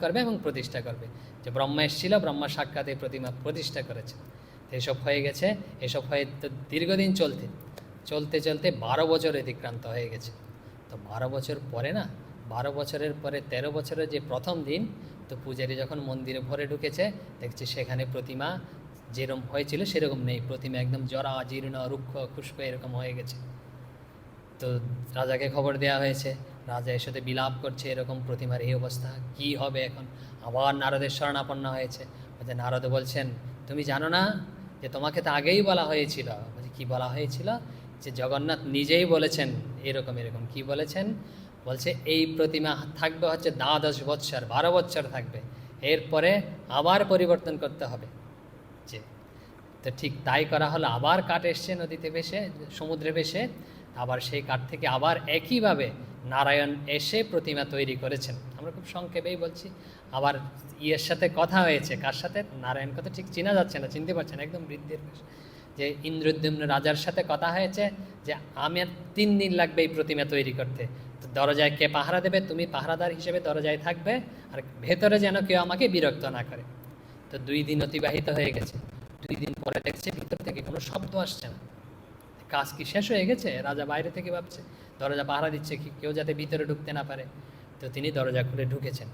করবে এবং প্রতিষ্ঠা করবে। যে ব্রহ্মা এসেছিল, ব্রহ্মা সাক্ষাৎ এই প্রতিমা প্রতিষ্ঠা করেছে। তো এসব হয়ে গেছে, এসব হয়ে তো দীর্ঘদিন চলতে চলতে 12 বছর অতিক্রান্ত হয়ে গেছে। তো 12 বছর পরে না, 12 বছরের পরে 13 বছরের যে প্রথম দিন, তো পূজারী যখন মন্দিরে ভরে ঢুকেছে, দেখছে সেখানে প্রতিমা যেরকম হয়েছিল সেরকম নেই। প্রতিমা একদম জরা জীর্ণ রুক্ষ খুস্ক এরকম হয়ে গেছে। তো রাজাকে খবর দেওয়া হয়েছে, রাজা এর সাথে বিলাপ করছে, এরকম প্রতিমার এই অবস্থা, কি হবে এখন। আবার নারদের শরণাপন্ন হয়েছে। বলছে, নারদ বলছেন, তুমি জানো না যে তোমাকে তো আগেই বলা হয়েছিল। বলছে, কি বলা হয়েছিল? যে জগন্নাথ নিজেই বলেছেন এরকম এরকম। কি বলেছেন? বলছে এই প্রতিমা থাকবে হচ্ছে 12 বৎসর, 12 বৎসর থাকবে, এরপরে আবার পরিবর্তন করতে হবে। যে তো ঠিক তাই করা হলো। আবার কাঠ এসছে নদীতে ভেসে, সমুদ্রে ভেসে, আবার সেই কাঠ থেকে আবার একইভাবে নারায়ণ এসে প্রতিমা তৈরি করেছেন। আমরা খুব সংক্ষেপেই বলছি। আবার ইয়ের সাথে কথা হয়েছে, কার সাথে? নারায়ণকে তো ঠিক চেনা যাচ্ছে না, চিনতে পারছেন, একদম বৃদ্ধের বেশ। যে ইন্দ্রদ্যুম্ন রাজার সাথে কথা হয়েছে যে আমার 3 দিন লাগবে এই প্রতিমা তৈরি করতে। তো দরজায় কে পাহারা দেবে? তুমি পাহারাদার হিসেবে দরজায় থাকবে, আর ভেতরে যেন কেউ আমাকে বিরক্ত না করে। তো 2 দিন অতিবাহিত হয়ে গেছে। 2 দিন পরে দেখছে ভিতর থেকে কোনো শব্দ আসছে না। কাজ কি শেষ হয়ে গেছে? রাজা বাইরে থেকে ভাবছে, দরজা পাহারা দিচ্ছে কি কেউ যাতে ভিতরে ঢুকতে না পারে। তো তিনি দরজা খুলে ঢুকেছেন।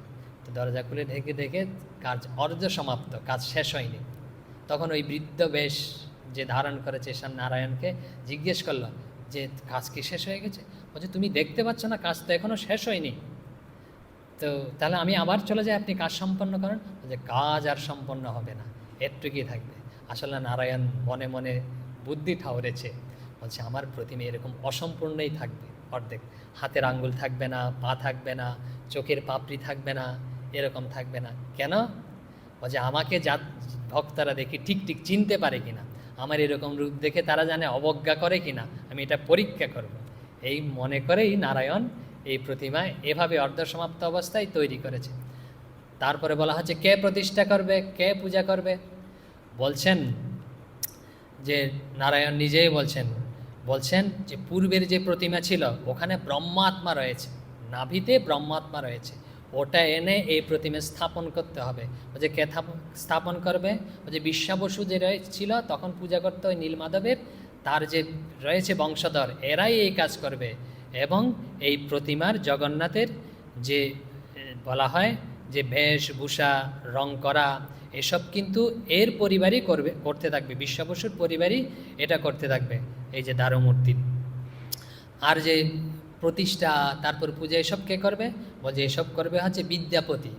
তো দরজা খুলে দেখে কাজ অর্ধ সমাপ্ত, কাজ শেষ হয়নি। তখন ওই বৃদ্ধ বেশ যে ধারণ করেছে ঈশান নারায়ণকে জিজ্ঞেস করলো যে কাজ কি শেষ হয়ে গেছে? বলছে, তুমি দেখতে পাচ্ছ না কাজ তো এখনো শেষ হয়নি। তো তাহলে আমি আবার চলে যাই, আপনি কাজ সম্পন্ন করেন। যে কাজ আর সম্পন্ন হবে না, এরটুকুই থাকবে। আসলে নারায়ণ মনে মনে বুদ্ধি ঠাউরেছে। বলছে, আমার প্রতিমা এরকম অসম্পূর্ণই থাকবে, অর্ধেক। হাতের আঙ্গুল থাকবে না, পা থাকবে না, চোখের পাপড়ি থাকবে না, এরকম থাকবে না। কেন? বলছে, আমাকে যা ভক্তরা দেখি ঠিক ঠিক চিনতে পারে কিনা, আমার এরকম রূপ দেখে তারা জানে অবজ্ঞা করে কিনা, আমি এটা পরীক্ষা করব। এই মনে করেই নারায়ণ এই প্রতিমা এভাবে অর্ধসমাপ্ত অবস্থায় তৈরি করেছে। তারপরে বলা হচ্ছে কে প্রতিষ্ঠা করবে, কে পূজা করবে? বলছেন যে নারায়ণ নিজেই বলছেন যে পূর্বের যে প্রতিমা ছিল ওখানে ব্রহ্মাত্মা রয়েছে, নাভিতে ব্রহ্মাত্মা রয়েছে, ওটা এনে এই প্রতিমা স্থাপন করতে হবে। ও যে কে স্থাপন করবে? ও যে বিশ্বাবসু যে ছিল তখন পূজা করতে ওই নীলমাধবের, তার যে রয়েছে বংশধর, এরাই এই কাজ করবে। এবং এই প্রতিমার জগন্নাথের যে বলা হয় যে বেশভূষা রং করা, এসব কিন্তু এর পরিবারই করতে থাকবে, বিশ্বাবসুর পরিবারই এটা করতে থাকবে, এই যে দারুমূর্তি। আর যে প্রতিষ্ঠা, তারপর পূজা, এসব কে করবে? বলছে এসব করবে হচ্ছে বিদ্যাপতি।